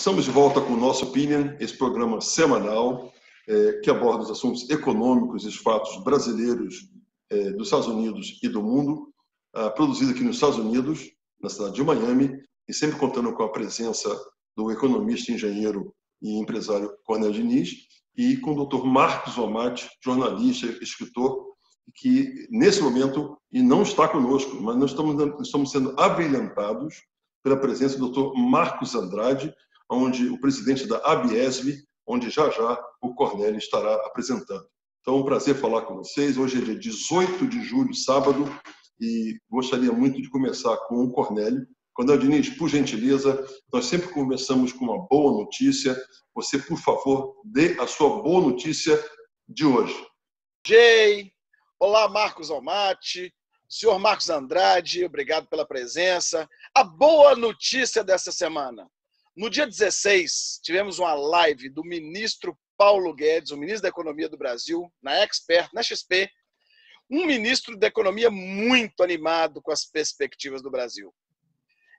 Estamos de volta com o nosso Opinion, esse programa semanal que aborda os assuntos econômicos e os fatos brasileiros dos Estados Unidos e do mundo, produzido aqui nos Estados Unidos, na cidade de Miami, e sempre contando com a presença do economista, engenheiro e empresário Cornélio Diniz, e com o Dr. Marcos Omatti, jornalista, escritor, que nesse momento e não está conosco, mas nós estamos sendo abrilhantados pela presença do Dr. Marcos Andrade, onde o presidente da ABESB, onde já o Cornélio estará apresentando. Então, é um prazer falar com vocês. Hoje é dia 18 de julho, sábado, e gostaria muito de começar com o Cornélio. Cornélio Diniz, por gentileza, nós sempre começamos com uma boa notícia. Você, por favor, dê a sua boa notícia de hoje. Olá, Marcos Omatti, senhor Marcos Andrade, obrigado pela presença. A boa notícia dessa semana. No dia 16, tivemos uma live do ministro Paulo Guedes, o ministro da Economia do Brasil, na Expert, na XP, um ministro da Economia muito animado com as perspectivas do Brasil.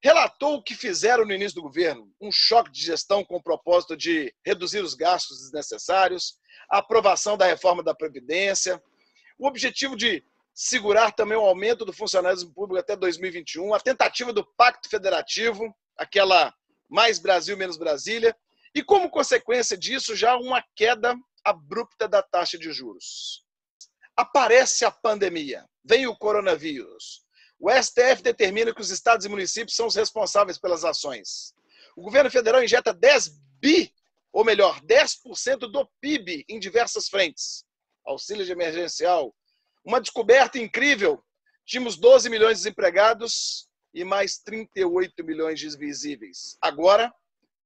Relatou o que fizeram no início do governo, um choque de gestão com o propósito de reduzir os gastos desnecessários, a aprovação da reforma da Previdência, o objetivo de segurar também o aumento do funcionalismo público até 2021, a tentativa do Pacto Federativo, aquela mais Brasil, menos Brasília, e como consequência disso, já uma queda abrupta da taxa de juros. Aparece a pandemia, vem o coronavírus. O STF determina que os estados e municípios são os responsáveis pelas ações. O governo federal injeta 10% do PIB em diversas frentes. Auxílio emergencial. Uma descoberta incrível. Tínhamos 12 milhões de desempregados e mais 38 milhões de invisíveis. Agora,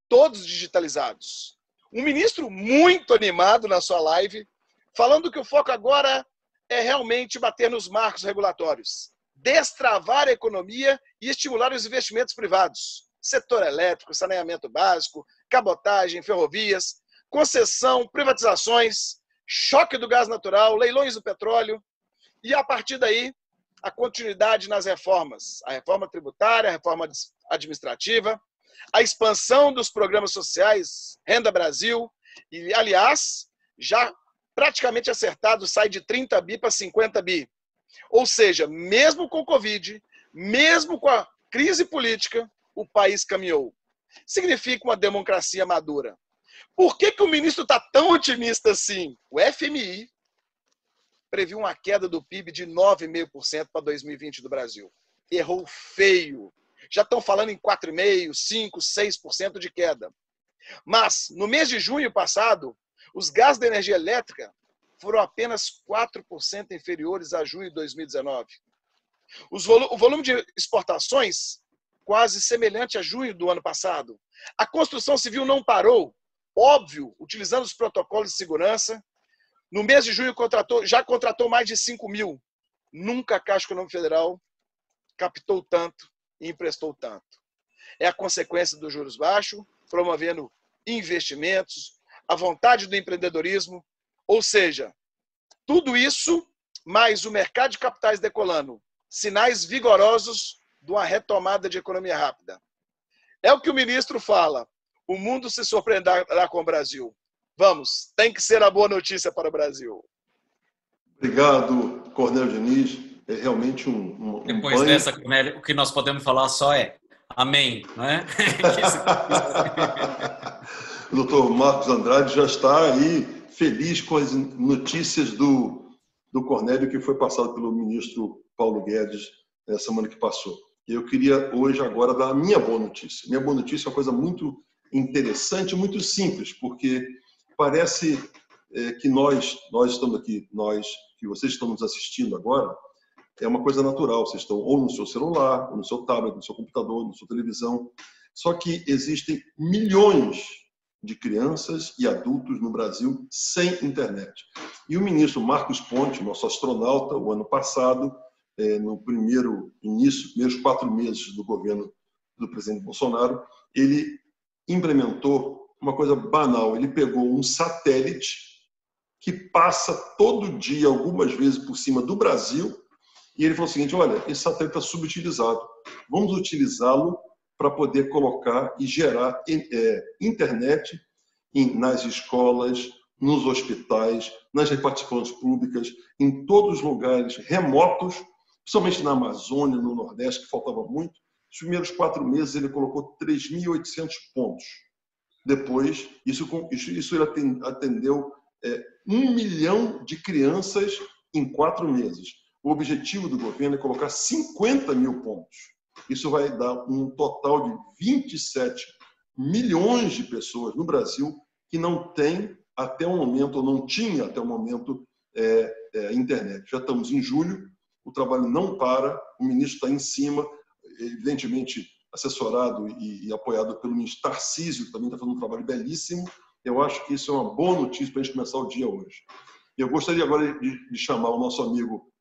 todos digitalizados. Um ministro muito animado na sua live, falando que o foco agora é realmente bater nos marcos regulatórios, destravar a economia e estimular os investimentos privados. Setor elétrico, saneamento básico, cabotagem, ferrovias, concessão, privatizações, choque do gás natural, leilões do petróleo e, a partir daí, a continuidade nas reformas. A reforma tributária, a reforma administrativa, a expansão dos programas sociais, Renda Brasil, e, aliás, já praticamente acertado, sai de 30 bi para 50 bi. Ou seja, mesmo com o Covid, mesmo com a crise política, o país caminhou. Significa uma democracia madura. Por que o ministro está tão otimista assim? O FMI previu uma queda do PIB de 9,5% para 2020 do Brasil. Errou feio. Já estão falando em 4,5%, 5%, 6% de queda. Mas, no mês de junho passado, os gastos da energia elétrica foram apenas 4% inferiores a junho de 2019. O volume de exportações, quase semelhante a junho do ano passado. A construção civil não parou, óbvio, utilizando os protocolos de segurança. No mês de junho já contratou mais de 5 mil. Nunca a Caixa Econômica Federal captou tanto e emprestou tanto. É a consequência dos juros baixos, promovendo investimentos, a vontade do empreendedorismo, ou seja, tudo isso, mais o mercado de capitais decolando, sinais vigorosos de uma retomada de economia rápida. É o que o ministro fala, o mundo se surpreenderá com o Brasil. Vamos, tem que ser a boa notícia para o Brasil. Obrigado, Cornélio Diniz. É realmente Depois dessa, Cornélio, o que nós podemos falar só é amém, não é? O doutor Marcos Andrade já está aí feliz com as notícias do Cornélio que foi passado pelo ministro Paulo Guedes na semana que passou. E eu queria hoje, agora, dar a minha boa notícia. Minha boa notícia é uma coisa muito interessante, muito simples, porque parece que nós estamos aqui, que vocês estão nos assistindo agora, é uma coisa natural. Vocês estão ou no seu celular, ou no seu tablet, no seu computador, na sua televisão. Só que existem milhões de crianças e adultos no Brasil sem internet. E o ministro Marcos Pontes, nosso astronauta, o ano passado, no primeiros 4 meses do governo do presidente Bolsonaro, ele implementou uma coisa banal. Ele pegou um satélite que passa todo dia, algumas vezes, por cima do Brasil, e ele falou o seguinte: olha, esse satélite está subutilizado, vamos utilizá-lo para poder colocar e gerar internet nas escolas, nos hospitais, nas repartições públicas, em todos os lugares remotos, principalmente na Amazônia, no Nordeste, que faltava muito. Nos primeiros 4 meses, ele colocou 3.800 pontos. Depois, isso ele atendeu 1 milhão de crianças em 4 meses. O objetivo do governo é colocar 50 mil pontos. Isso vai dar um total de 27 milhões de pessoas no Brasil que não tem até o momento, ou não tinha até o momento, internet. Já estamos em julho, o trabalho não para, o ministro está em cima, evidentemente assessorado e apoiado pelo ministro Tarcísio, que também está fazendo um trabalho belíssimo. Eu acho que isso é uma boa notícia para a gente começar o dia hoje. Eu gostaria agora de chamar o nosso amigo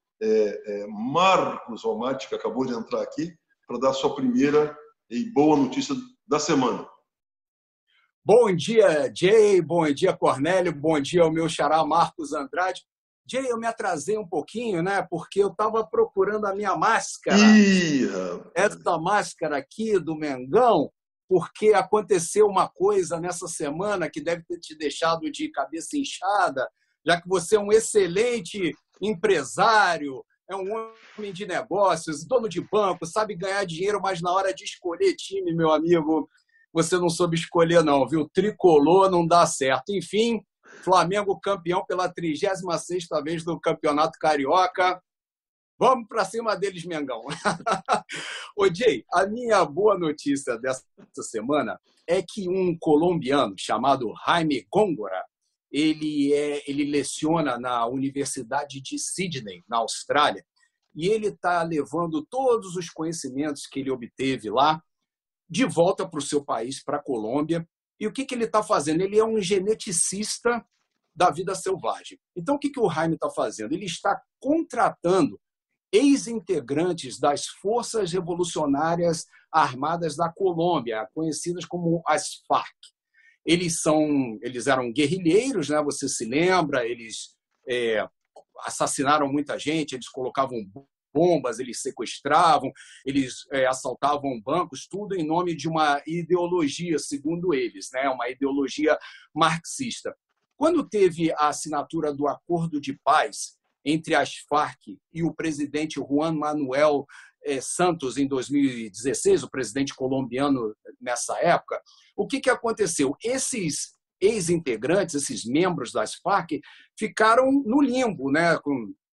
Marcos Almaty, que acabou de entrar aqui, para dar a sua primeira e boa notícia da semana. Bom dia, Jay. Bom dia, Cornélio. Bom dia ao meu xará Marcos Andrade. Jay, eu me atrasei um pouquinho, né? Porque eu estava procurando a minha máscara. Essa máscara aqui do Mengão, porque aconteceu uma coisa nessa semana que deve ter te deixado de cabeça inchada, já que você é um excelente empresário, é um homem de negócios, dono de banco, sabe ganhar dinheiro, mas na hora de escolher time, meu amigo, você não soube escolher não, viu? Tricolor não dá certo. Enfim, Flamengo campeão pela 36ª vez do Campeonato Carioca. Vamos para cima deles, Mengão. Ô, Jay, a minha boa notícia dessa semana é que um colombiano chamado Jaime Góngora, ele leciona na Universidade de Sydney, na Austrália, e ele está levando todos os conhecimentos que ele obteve lá de volta para o seu país, para a Colômbia. E o que ele está fazendo? Ele é um geneticista da vida selvagem. Então, o que o Jaime está fazendo? Ele está contratando ex-integrantes das Forças Revolucionárias Armadas da Colômbia, conhecidas como as FARC. Eles eram guerrilheiros, né? Você se lembra, eles assassinaram muita gente, eles colocavam bombas, eles sequestravam, eles assaltavam bancos, tudo em nome de uma ideologia, segundo eles, né? Uma ideologia marxista. Quando teve a assinatura do Acordo de Paz entre as FARC e o presidente Juan Manuel Santos, em 2016, o presidente colombiano nessa época, o que aconteceu? Esses ex-integrantes, esses membros das FARC, ficaram no limbo, né?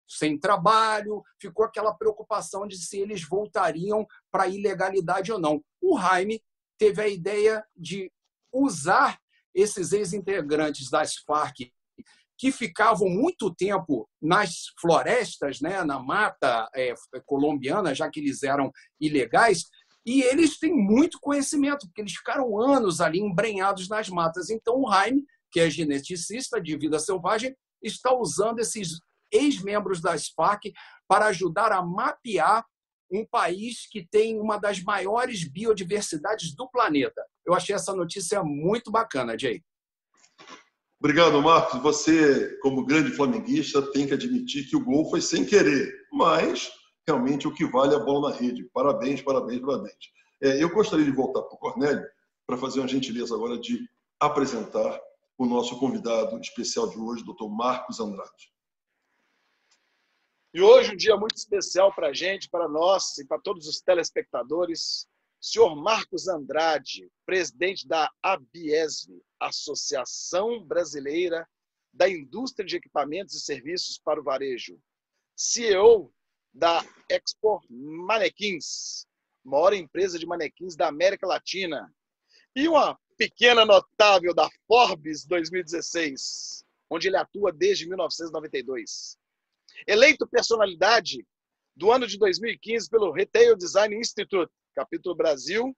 Sem trabalho, ficou aquela preocupação de se eles voltariam para a ilegalidade ou não. O Jaime teve a ideia de usar esses ex-integrantes das FARC que ficavam muito tempo nas florestas, né, na mata colombiana, já que eles eram ilegais, e eles têm muito conhecimento, porque eles ficaram anos ali embrenhados nas matas. Então, o Jaime, que é geneticista de vida selvagem, está usando esses ex-membros das FARC para ajudar a mapear um país que tem uma das maiores biodiversidades do planeta. Eu achei essa notícia muito bacana, Jay. Obrigado, Marcos. Você, como grande flamenguista, tem que admitir que o gol foi sem querer, mas realmente o que vale é a bola na rede. Parabéns, parabéns, parabéns. Eu gostaria de voltar para o Cornélio para fazer uma gentileza agora de apresentar o nosso convidado especial de hoje, Dr. Marcos Andrade. E hoje um dia muito especial para a gente, para nós e para todos os telespectadores. Senhor Marcos Andrade, presidente da ABIESV, Associação Brasileira da Indústria de Equipamentos e Serviços para o Varejo, CEO da Expo Manequins, maior empresa de manequins da América Latina, e uma pequena notável da Forbes 2016, onde ele atua desde 1992. Eleito personalidade do ano de 2015 pelo Retail Design Institute, capítulo Brasil,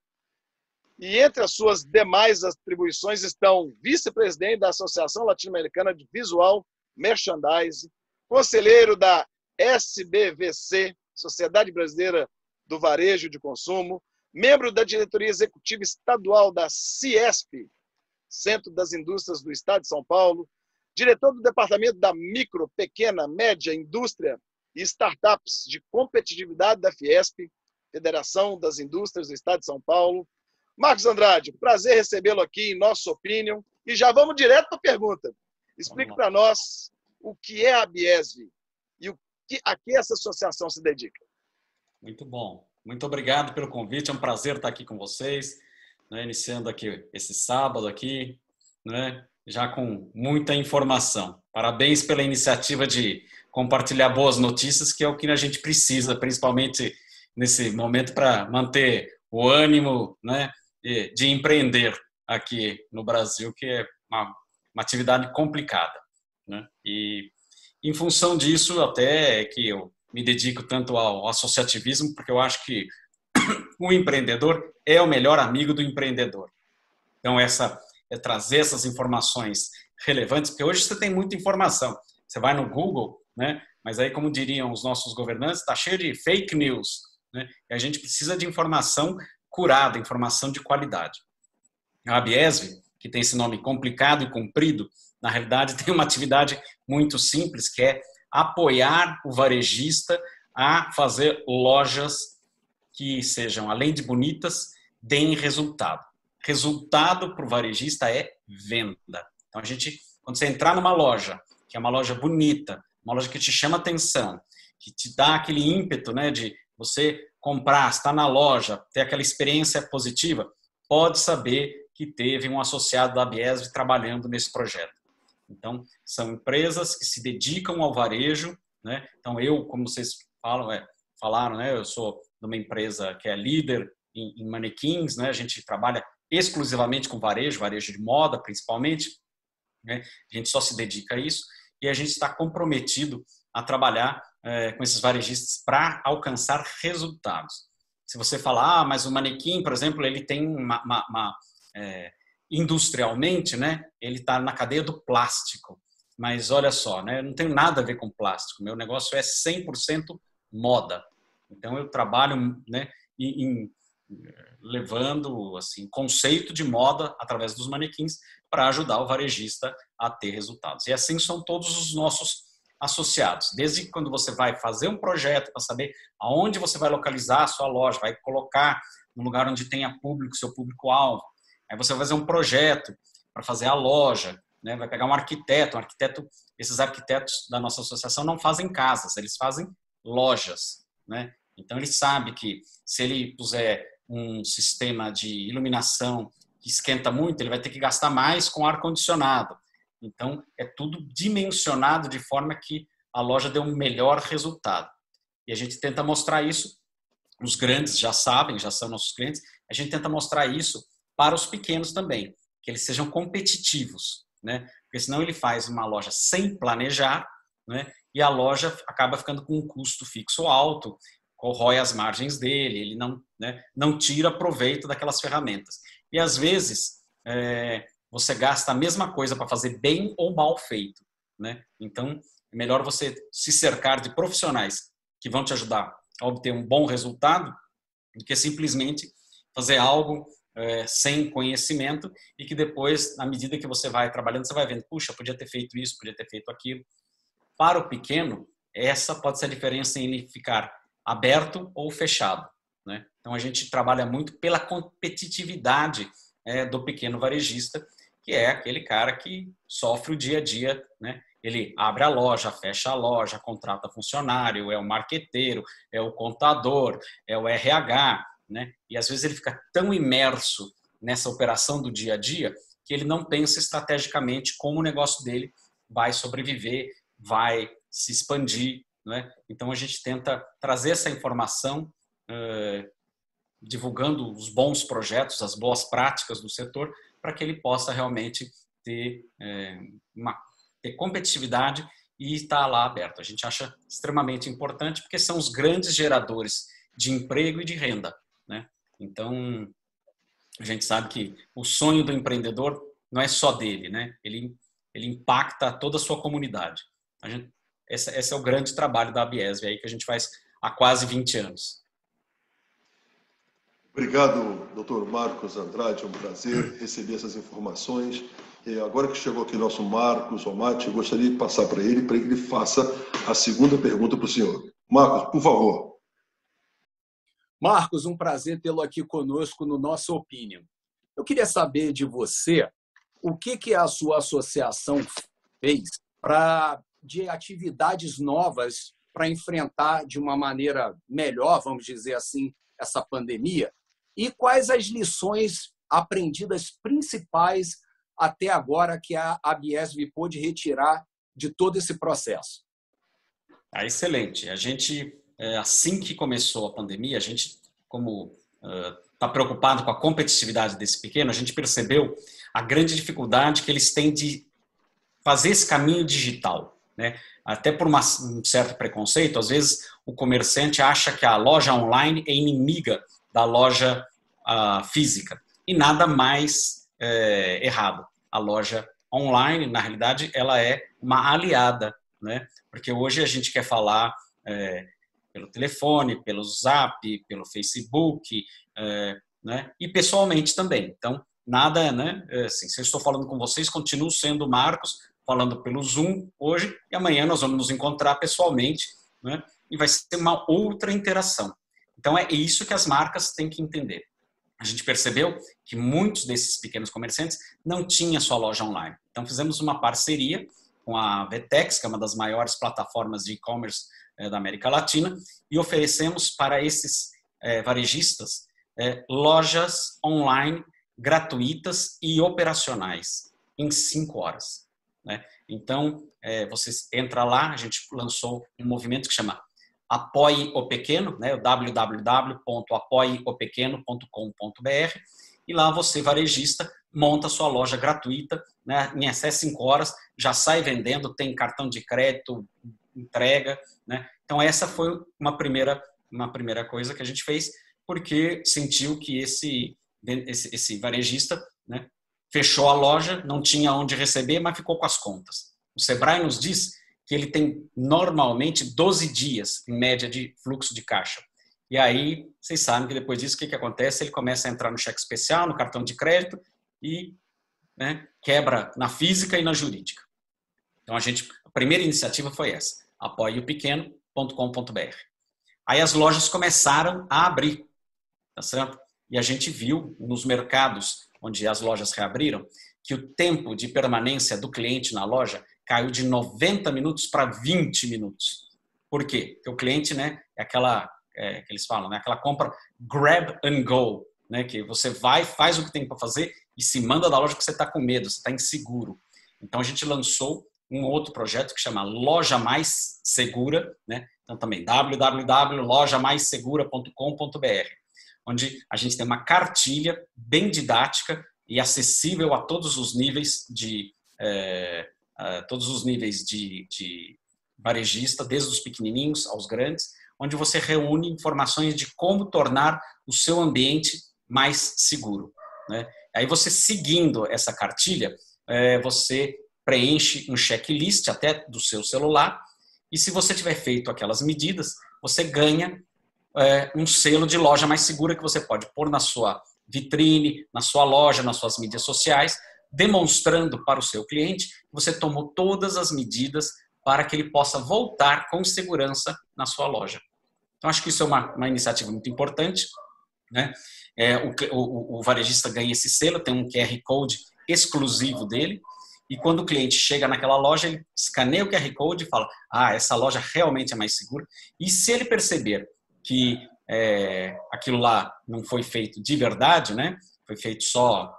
e entre as suas demais atribuições estão vice-presidente da Associação Latino-Americana de Visual Merchandising, conselheiro da SBVC, Sociedade Brasileira do Varejo de Consumo, membro da diretoria executiva estadual da CIESP, Centro das Indústrias do Estado de São Paulo, diretor do departamento da Micro, Pequena, Média Indústria e Startups de Competitividade da Fiesp, Federação das Indústrias do Estado de São Paulo. Marcos Andrade, prazer recebê-lo aqui em nosso Opinion. E já vamos direto para a pergunta. Explique para nós o que é a Biesv e a que essa associação se dedica. Muito bom. Muito obrigado pelo convite. É um prazer estar aqui com vocês, né, iniciando aqui esse sábado aqui, né, já com muita informação. Parabéns pela iniciativa de compartilhar boas notícias, que é o que a gente precisa, principalmente nesse momento, para manter o ânimo, né, de empreender aqui no Brasil, que é uma atividade complicada, né? E em função disso, até é que eu me dedico tanto ao associativismo, porque eu acho que o empreendedor é o melhor amigo do empreendedor. Então, trazer essas informações relevantes, porque hoje você tem muita informação. Você vai no Google, né? Mas aí, como diriam os nossos governantes, está cheio de fake news, né? E a gente precisa de informação curada, informação de qualidade. A Biesv, que tem esse nome complicado e comprido, na realidade tem uma atividade muito simples, que é apoiar o varejista a fazer lojas que sejam, além de bonitas, deem resultado. Resultado para o varejista é venda. Então, quando você entrar numa loja, que é uma loja bonita, uma loja que te chama atenção, que te dá aquele ímpeto, né, de você comprar, estar na loja, ter aquela experiência positiva, pode saber que teve um associado da Biesv trabalhando nesse projeto. Então, são empresas que se dedicam ao varejo, né? Então, como vocês falaram, né? Eu sou de uma empresa que é líder em manequins, né? A gente trabalha exclusivamente com varejo de moda, principalmente, né? A gente só se dedica a isso e a gente está comprometido a trabalhar com esses varejistas para alcançar resultados. Se você falar, mas o manequim, por exemplo, ele tem industrialmente, né, ele está na cadeia do plástico. Mas olha só, né, não tem nada a ver com plástico. Meu negócio é 100% moda. Então eu trabalho, né, levando assim conceito de moda através dos manequins para ajudar o varejista a ter resultados. E assim são todos os nossos associados. Desde quando você vai fazer um projeto para saber aonde você vai localizar a sua loja, vai colocar no lugar onde tenha público, seu público-alvo. Aí você vai fazer um projeto para fazer a loja, né? Vai pegar um arquiteto. Esses arquitetos da nossa associação não fazem casas, eles fazem lojas, né? Então ele sabe que se ele puser um sistema de iluminação que esquenta muito, ele vai ter que gastar mais com ar-condicionado. Então é tudo dimensionado de forma que a loja dê um melhor resultado. E a gente tenta mostrar isso. Os grandes já sabem, já são nossos clientes. A gente tenta mostrar isso para os pequenos também, que eles sejam competitivos, né? Porque senão ele faz uma loja sem planejar, né? E a loja acaba ficando com um custo fixo alto, corrói as margens dele, ele não tira proveito daquelas ferramentas. E às vezes você gasta a mesma coisa para fazer bem ou mal feito, né? Então é melhor você se cercar de profissionais que vão te ajudar a obter um bom resultado do que simplesmente fazer algo sem conhecimento e que depois, na medida que você vai trabalhando, você vai vendo, puxa, podia ter feito isso, podia ter feito aquilo. Para o pequeno, essa pode ser a diferença em ele ficar aberto ou fechado, né? Então, a gente trabalha muito pela competitividade do pequeno varejista, que é aquele cara que sofre o dia a dia, né? Ele abre a loja, fecha a loja, contrata funcionário, é o marqueteiro, é o contador, é o RH, né? E às vezes ele fica tão imerso nessa operação do dia a dia que ele não pensa estrategicamente como o negócio dele vai sobreviver, vai se expandir, né? Então a gente tenta trazer essa informação, divulgando os bons projetos, as boas práticas do setor, para que ele possa realmente ter competitividade e estar lá aberto. A gente acha extremamente importante porque são os grandes geradores de emprego e de renda, né? Então, a gente sabe que o sonho do empreendedor não é só dele, né? Ele impacta toda a sua comunidade. Esse é o grande trabalho da Biesv aí que a gente faz há quase 20 anos. Obrigado, doutor Marcos Andrade. É um prazer receber essas informações. E agora que chegou aqui nosso Marcos Omati, eu gostaria de passar para que ele faça a segunda pergunta para o senhor. Marcos, por favor. Marcos, um prazer tê-lo aqui conosco no nosso Opinion. Eu queria saber de você o que a sua associação fez de atividades novas para enfrentar de uma maneira melhor, vamos dizer assim, essa pandemia, e quais as lições aprendidas principais até agora que a Biesv pôde retirar de todo esse processo. Excelente. A gente, assim que começou a pandemia, a gente, como está preocupado com a competitividade desse pequeno, a gente percebeu a grande dificuldade que eles têm de fazer esse caminho digital, né? Até por um certo preconceito, às vezes o comerciante acha que a loja online é inimiga da loja física. E nada mais errado. A loja online, na realidade, ela é uma aliada, né? Porque hoje a gente quer falar pelo telefone, pelo Zap, pelo Facebook, né? E pessoalmente também. Então, nada, né? Assim, se eu estou falando com vocês, continuo sendo o Marcos, falando pelo Zoom hoje, e amanhã nós vamos nos encontrar pessoalmente, né? E vai ser uma outra interação. Então, é isso que as marcas têm que entender. A gente percebeu que muitos desses pequenos comerciantes não tinham sua loja online. Então, fizemos uma parceria com a Vetex, que é uma das maiores plataformas de e-commerce da América Latina, e oferecemos para esses varejistas lojas online gratuitas e operacionais em 5 horas. Né? Então, você entra lá, a gente lançou um movimento que chama Apoie o Pequeno, né? www.apoieopequeno.com.br, e lá você, varejista, monta sua loja gratuita, né? Em até 5 horas, já sai vendendo, tem cartão de crédito, entrega, né? Então, essa foi uma primeira coisa que a gente fez, porque sentiu que esse varejista, né, fechou a loja, não tinha onde receber, mas ficou com as contas. O Sebrae nos diz que ele tem normalmente 12 dias, em média, de fluxo de caixa. E aí, vocês sabem que depois disso, o que acontece? Ele começa a entrar no cheque especial, no cartão de crédito e, né, quebra na física e na jurídica. Então, a primeira iniciativa foi essa, apoieopequeno.com.br. Aí as lojas começaram a abrir, tá certo? E a gente viu nos mercados onde as lojas reabriram, que o tempo de permanência do cliente na loja caiu de 90 minutos para 20 minutos. Por quê? Porque o cliente, né, é aquela, que eles falam, né, aquela compra grab and go, né, que você vai, faz o que tem para fazer e se manda da loja porque você está com medo, você está inseguro. Então, a gente lançou um outro projeto que chama Loja Mais Segura, né? Então, também www.lojamaissegura.com.br, onde a gente tem uma cartilha bem didática e acessível a todos os níveis de varejista, desde os pequenininhos aos grandes, onde você reúne informações de como tornar o seu ambiente mais seguro, né? Aí você, seguindo essa cartilha, você preenche um checklist até do seu celular, e se você tiver feito aquelas medidas, você ganha um selo de loja mais segura que você pode pôr na sua vitrine, na sua loja, nas suas mídias sociais, demonstrando para o seu cliente que você tomou todas as medidas para que ele possa voltar com segurança na sua loja. Então, acho que isso é uma iniciativa muito importante, né? O varejista ganha esse selo, tem um QR Code exclusivo dele, e quando o cliente chega naquela loja, ele escaneia o QR Code e fala: essa loja realmente é mais segura. E se ele perceber que aquilo lá não foi feito de verdade, né? Foi feito só,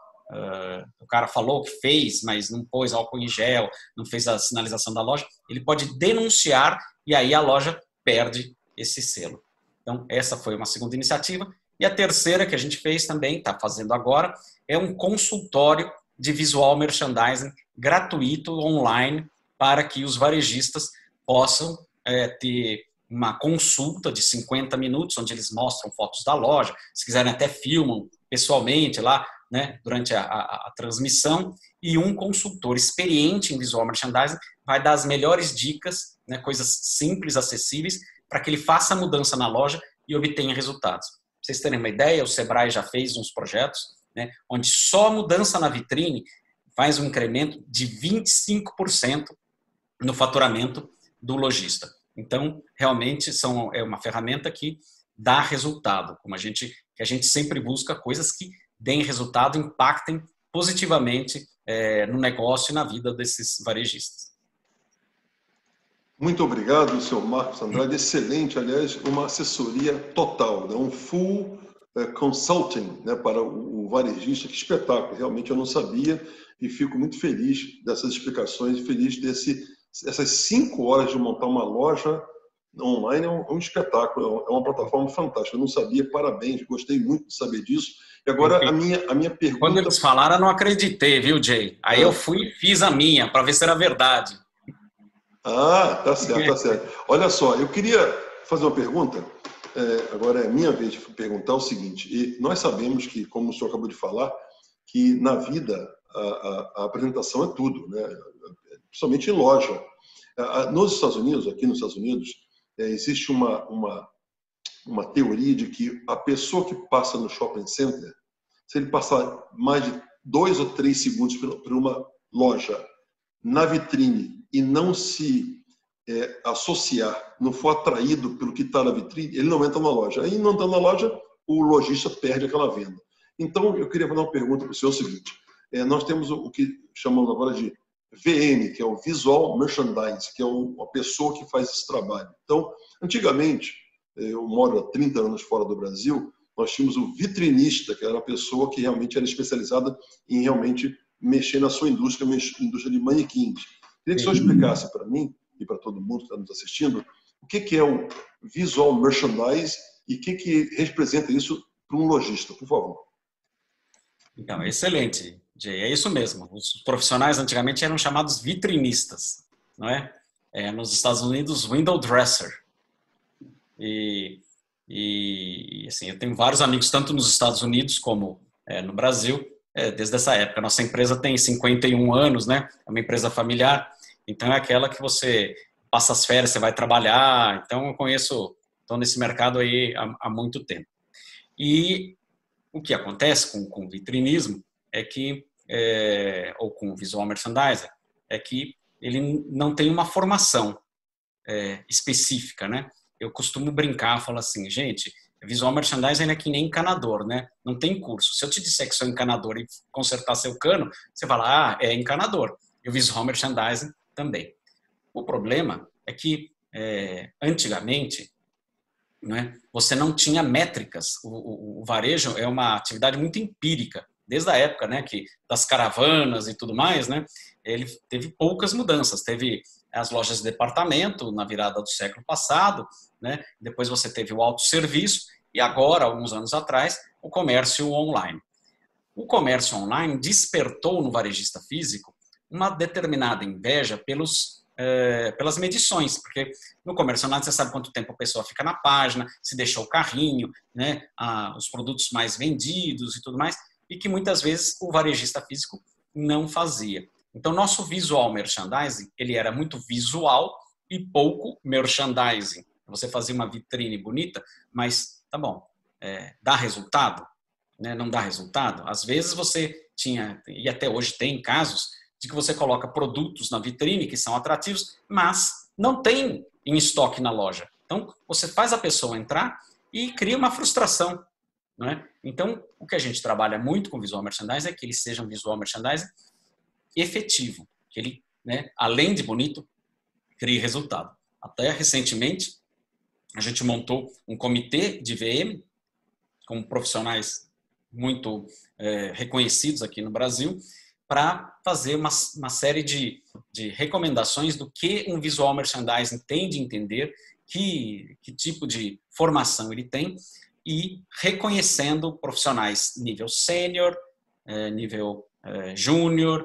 o cara falou que fez, mas não pôs álcool em gel, não fez a sinalização da loja, ele pode denunciar e aí a loja perde esse selo. Então, essa foi uma segunda iniciativa. E a terceira que a gente fez também, está fazendo agora, é um consultório de visual merchandising gratuito online para que os varejistas possam ter uma consulta de 50 minutos, onde eles mostram fotos da loja, se quiserem até filmam pessoalmente lá, né, durante a transmissão, e um consultor experiente em visual merchandising vai dar as melhores dicas, né, coisas simples, acessíveis, para que ele faça a mudança na loja e obtenha resultados. Pra vocês terem uma ideia, o Sebrae já fez uns projetos, né, onde só a mudança na vitrine faz um incremento de 25% no faturamento do lojista. Então, realmente, é uma ferramenta que dar resultado, que a gente sempre busca coisas que deem resultado, impactem positivamente no negócio e na vida desses varejistas. Muito obrigado, senhor Marcos Andrade. Excelente, aliás, uma assessoria total, né? Um full consulting, né, para o varejista. Que espetáculo, realmente eu não sabia e fico muito feliz dessas explicações, feliz essas 5 horas de montar uma loja online. É um espetáculo, é uma plataforma fantástica. Eu não sabia, parabéns, gostei muito de saber disso. E agora a minha pergunta... Quando eles falaram, eu não acreditei, viu, Jay? Aí eu fui e fiz a minha, para ver se era verdade. Ah, tá certo, tá certo. Olha só, eu queria fazer uma pergunta, agora é minha vez de perguntar o seguinte, e nós sabemos que, como o senhor acabou de falar, que na vida a apresentação é tudo, né? Principalmente em loja. Nos Estados Unidos, aqui nos Estados Unidos, existe uma teoria de que a pessoa que passa no shopping center, se ele passar mais de 2 ou 3 segundos por uma loja na vitrine e não se associar, não for atraído pelo que está na vitrine, ele não entra na loja. Aí, não entrando na loja, o lojista perde aquela venda. Então, eu queria fazer uma pergunta para o senhor, o seguinte, nós temos o que chamamos agora de VM, que é o Visual Merchandising, que é uma pessoa que faz esse trabalho. Então, antigamente, eu moro há 30 anos fora do Brasil, nós tínhamos o vitrinista, que era a pessoa que realmente era especializada em realmente mexer na sua indústria de manequins. Queria que o senhor explicasse para mim e para todo mundo que está nos assistindo o que é o Visual Merchandising e o que representa isso para um lojista, por favor. Então, excelente, Jay. É isso mesmo. Os profissionais antigamente eram chamados vitrinistas, não é? Nos Estados Unidos, window dresser. E assim, eu tenho vários amigos, tanto nos Estados Unidos como no Brasil, desde essa época. Nossa empresa tem 51 anos, né? É uma empresa familiar, então é aquela que você passa as férias, você vai trabalhar. Então, eu estou nesse mercado aí há muito tempo. E o que acontece com o vitrinismo é que, ou com o visual merchandiser, é que ele não tem uma formação específica, né? Eu costumo brincar, falo assim, gente, visual merchandising é que nem encanador, né? Não tem curso. Se eu te disser que sou encanador e consertar seu cano, você fala, é encanador. E o visual merchandising também. O problema é que, antigamente, né, você não tinha métricas. O varejo é uma atividade muito empírica. Desde a época, né, das caravanas e tudo mais, né, ele teve poucas mudanças. Teve as lojas de departamento na virada do século passado, né, depois você teve o autosserviço e agora, alguns anos atrás, o comércio online. O comércio online despertou no varejista físico uma determinada inveja pelas medições, porque no comércio online você sabe quanto tempo a pessoa fica na página, se deixou o carrinho, né, os produtos mais vendidos e tudo mais, e que muitas vezes o varejista físico não fazia. Então, nosso visual merchandising, ele era muito visual e pouco merchandising. Você fazia uma vitrine bonita, mas, tá bom, dá resultado? Né? Não dá resultado? Às vezes você tinha, e até hoje tem casos, de que você coloca produtos na vitrine que são atrativos, mas não tem em estoque na loja. Então, você faz a pessoa entrar e cria uma frustração. Não é? Então, o que a gente trabalha muito com visual merchandising é que ele seja um visual merchandising efetivo, que ele, né, além de bonito, crie resultado. Até recentemente, a gente montou um comitê de VM com profissionais muito reconhecidos aqui no Brasil para fazer uma série de recomendações do que um visual merchandising tem de entender, que tipo de formação ele tem, e reconhecendo profissionais nível sênior, nível júnior,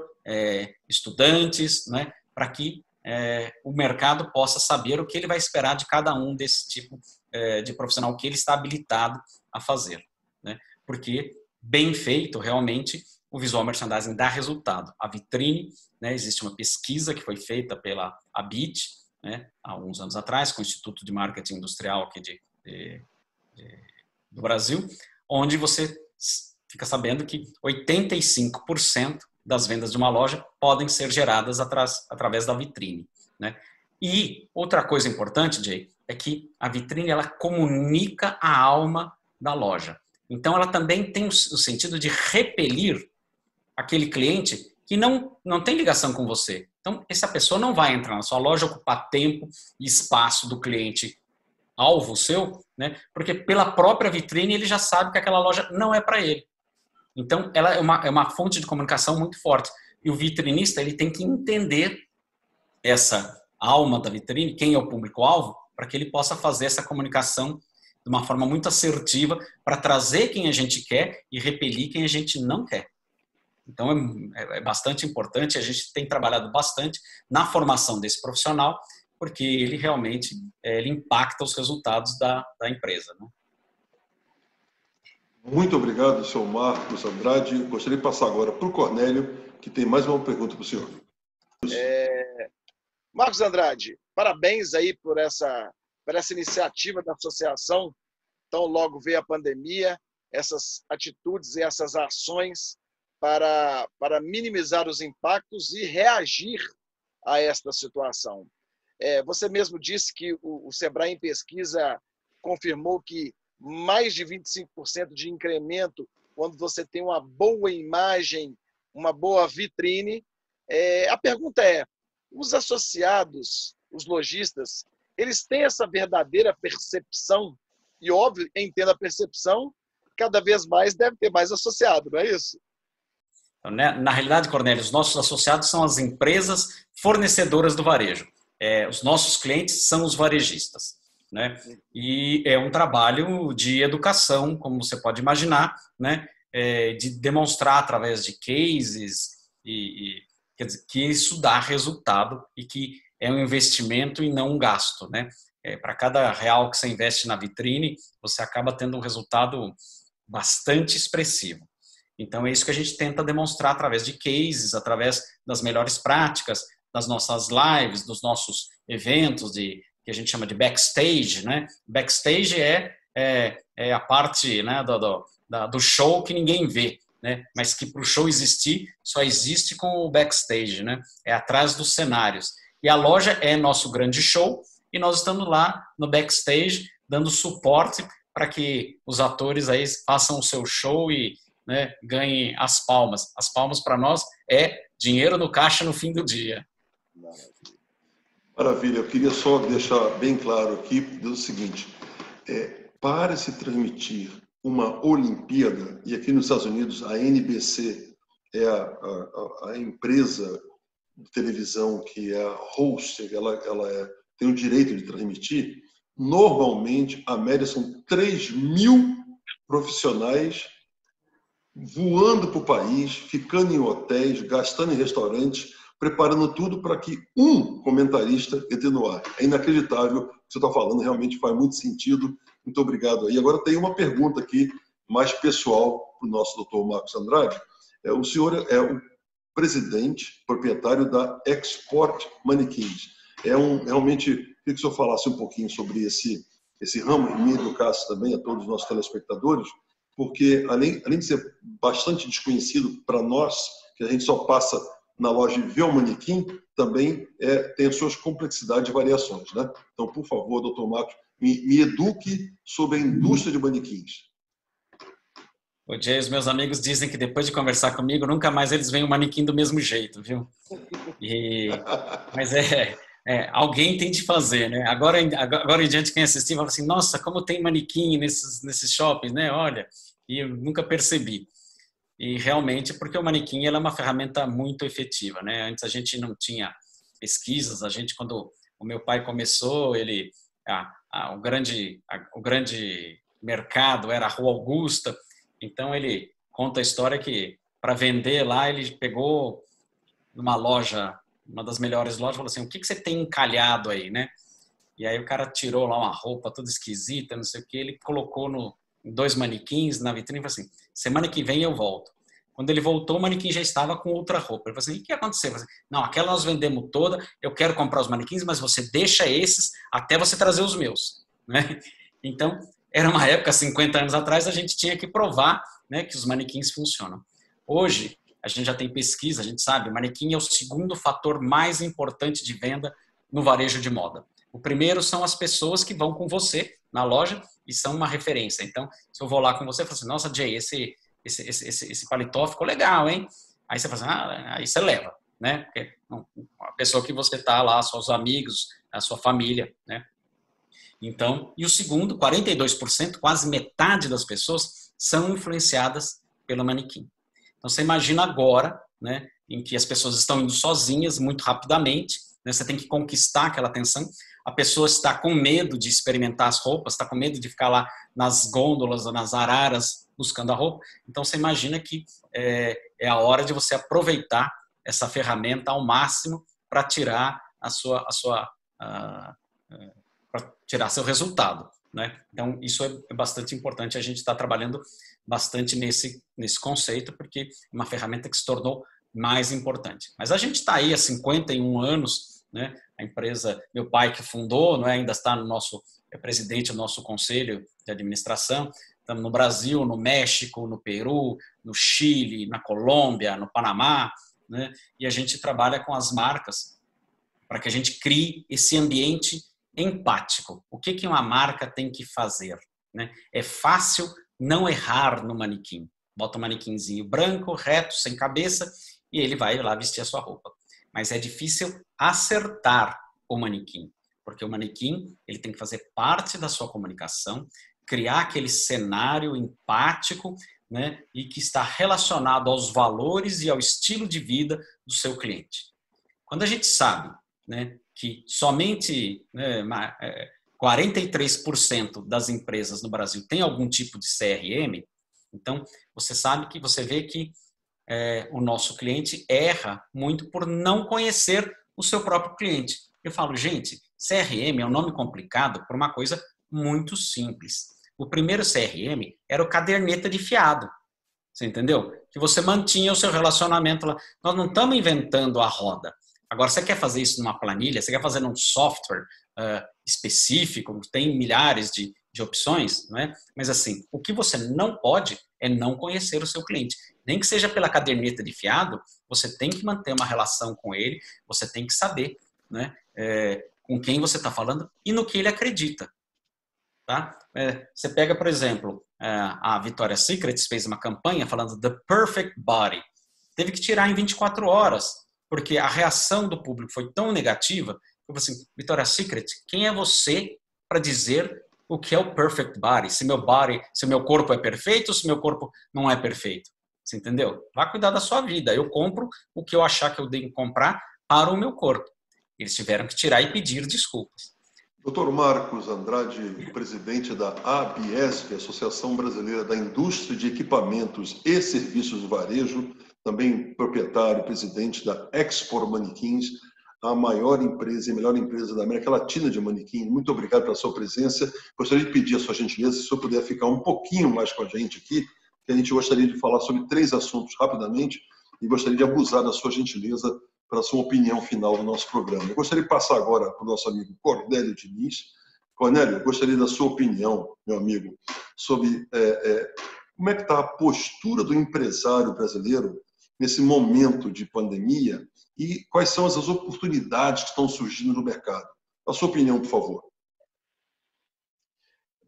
estudantes, né, para que o mercado possa saber o que ele vai esperar de cada um desse tipo de profissional, o que ele está habilitado a fazer. Né? Porque, bem feito, realmente, o visual merchandising dá resultado. A vitrine, né, existe uma pesquisa que foi feita pela ABIT, né, há uns anos atrás, com o Instituto de Marketing Industrial aqui do Brasil, onde você fica sabendo que 85% das vendas de uma loja podem ser geradas através da vitrine. Né? E outra coisa importante, Jay, é que a vitrine ela comunica a alma da loja. Então, ela também tem o sentido de repelir aquele cliente que não tem ligação com você. Então, essa pessoa não vai entrar na sua loja, ocupar tempo e espaço do cliente alvo seu, né? Porque pela própria vitrine ele já sabe que aquela loja não é para ele. Então, ela é uma fonte de comunicação muito forte. E o vitrinista ele tem que entender essa alma da vitrine, quem é o público-alvo, para que ele possa fazer essa comunicação de uma forma muito assertiva para trazer quem a gente quer e repelir quem a gente não quer. Então, é bastante importante, a gente tem trabalhado bastante na formação desse profissional, porque ele realmente ele impacta os resultados da empresa, né? Muito obrigado, senhor Marcos Andrade. Gostaria de passar agora para o Cornélio, que tem mais uma pergunta para o senhor. Marcos Andrade, parabéns aí por essa iniciativa da associação. Então, logo veio a pandemia, essas atitudes e essas ações para minimizar os impactos e reagir a esta situação. Você mesmo disse que o Sebrae, em pesquisa, confirmou que mais de 25% de incremento quando você tem uma boa imagem, uma boa vitrine. A pergunta é, os associados, os lojistas, eles têm essa verdadeira percepção? E, óbvio, em tendo a percepção, cada vez mais deve ter mais associado, não é isso? Na realidade, Cornélio, os nossos associados são as empresas fornecedoras do varejo. Os nossos clientes são os varejistas, né? E é um trabalho de educação, como você pode imaginar, né? De demonstrar através de cases quer dizer, que isso dá resultado e que é um investimento e não um gasto, né? Para cada real que você investe na vitrine, você acaba tendo um resultado bastante expressivo. Então, é isso que a gente tenta demonstrar através de cases, através das melhores práticas, das nossas lives, dos nossos eventos, que a gente chama de backstage, né? Backstage é a parte, né, do show que ninguém vê, né? Mas que para o show existir, só existe com o backstage, né? É atrás dos cenários. E a loja é nosso grande show e nós estamos lá no backstage dando suporte para que os atores aí façam o seu show e, né, ganhem as palmas. As palmas para nós é dinheiro no caixa no fim do dia. Maravilha. Eu queria só deixar bem claro aqui o seguinte, para se transmitir uma Olimpíada, e aqui nos Estados Unidos a NBC é a empresa de televisão que é a host, ela tem o direito de transmitir, normalmente a média são 3.000 profissionais voando para o país, ficando em hotéis, gastando em restaurantes, preparando tudo para que um comentarista entre no ar. É inacreditável o que você está falando, realmente faz muito sentido. Muito obrigado aí. Agora tem uma pergunta aqui mais pessoal para o nosso doutor Marcos Andrade. O senhor é o presidente, proprietário da Export Manequins. Realmente, queria que o senhor falasse um pouquinho sobre esse ramo e me educasse também a todos os nossos telespectadores, porque além de ser bastante desconhecido para nós, que a gente só passa na loja e vê o manequim, também tem as suas complexidades e variações, né? Então, por favor, doutor Marcos, me eduque sobre a indústria de manequins. Jay, os meus amigos dizem que depois de conversar comigo, nunca mais eles veem o manequim do mesmo jeito, viu? Mas alguém tem de fazer, né? Agora em diante, quem assistir fala assim, nossa, como tem manequim nesses shoppings, né? Olha, e eu nunca percebi. E realmente, porque o manequim ela é uma ferramenta muito efetiva, né? Antes a gente não tinha pesquisas, quando o meu pai começou, o grande mercado era a Rua Augusta, então ele conta a história que para vender lá ele pegou numa loja, uma das melhores lojas, falou assim, o que você tem encalhado aí, né? E aí o cara tirou lá uma roupa toda esquisita, não sei o que, ele colocou em 2 manequins na vitrine e falou assim, semana que vem eu volto. Quando ele voltou, o manequim já estava com outra roupa. Ele falou assim, o que aconteceu? Falei, não, aquela nós vendemos toda, eu quero comprar os manequins, mas você deixa esses até você trazer os meus, né? Então, era uma época, 50 anos atrás, a gente tinha que provar, né, que os manequins funcionam. Hoje, a gente já tem pesquisa, a gente sabe, o manequim é o segundo fator mais importante de venda no varejo de moda. O primeiro são as pessoas que vão com você na loja e são uma referência. Então, se eu vou lá com você e falo assim, nossa, Jay, esse paletó ficou legal, hein? Aí você fala assim, aí você leva, né? Porque a pessoa que você está lá, seus amigos, a sua família, né? Então, e o segundo, 42%, quase metade das pessoas são influenciadas pelo manequim. Então, você imagina agora, né, em que as pessoas estão indo sozinhas muito rapidamente, né, você tem que conquistar aquela atenção, a pessoa está com medo de experimentar as roupas, está com medo de ficar lá nas gôndolas, nas araras, buscando a roupa. Então, você imagina que é a hora de você aproveitar essa ferramenta ao máximo para tirar para tirar seu resultado, né? Então, isso é bastante importante, a gente está trabalhando bastante nesse conceito, porque é uma ferramenta que se tornou mais importante. Mas a gente está aí há 51 anos, né? A empresa, meu pai que fundou, né? Ainda está no nosso, presidente do nosso conselho de administração, estamos no Brasil, no México, no Peru, no Chile, na Colômbia, no Panamá, né? E a gente trabalha com as marcas para que a gente crie esse ambiente empático. O que uma marca tem que fazer, né? É fácil não errar no manequim. Bota um manequinzinho branco, reto, sem cabeça, e ele vai lá vestir a sua roupa. Mas é difícil acertar o manequim, porque o manequim ele tem que fazer parte da sua comunicação, criar aquele cenário empático, né? E que está relacionado aos valores e ao estilo de vida do seu cliente. Quando a gente sabe, né, que somente 43% das empresas no Brasil tem algum tipo de CRM, então você vê que o nosso cliente erra muito por não conhecer o seu próprio cliente. Eu falo, gente, CRM é um nome complicado por uma coisa muito simples. O primeiro CRM era o caderneta de fiado. Você entendeu? Que você mantinha o seu relacionamento lá. Nós não estamos inventando a roda. Agora, você quer fazer isso numa planilha, você quer fazer num software específico, tem milhares de opções, não é? Mas assim, o que você não pode é não conhecer o seu cliente. Nem que seja pela caderneta de fiado, você tem que manter uma relação com ele, você tem que saber, né, com quem você está falando e no que ele acredita. Tá? Você pega, por exemplo, a Victoria's Secret fez uma campanha falando The Perfect Body. Teve que tirar em 24 horas, porque a reação do público foi tão negativa, que eu falei assim, Victoria's Secret, quem é você para dizer o que é o perfect body? Se o meu corpo é perfeito ou se meu corpo não é perfeito? Você entendeu? Vá cuidar da sua vida. Eu compro o que eu achar que eu devo comprar para o meu corpo. Eles tiveram que tirar e pedir desculpas. Dr. Marcos Andrade, presidente da ABIESP, Associação Brasileira da Indústria de Equipamentos e Serviços de Varejo, também proprietário e presidente da Expor Manequins, a maior empresa e melhor empresa da América Latina de manequim. Muito obrigado pela sua presença. Gostaria de pedir a sua gentileza, se o senhor puder ficar um pouquinho mais com a gente aqui, que a gente gostaria de falar sobre 3 assuntos rapidamente e gostaria de abusar da sua gentileza para a sua opinião final do nosso programa. Eu gostaria de passar agora para o nosso amigo Cornélio Diniz. Cornélio, eu gostaria da sua opinião, meu amigo, sobre como é que está a postura do empresário brasileiro nesse momento de pandemia e quais são as oportunidades que estão surgindo no mercado. A sua opinião, por favor.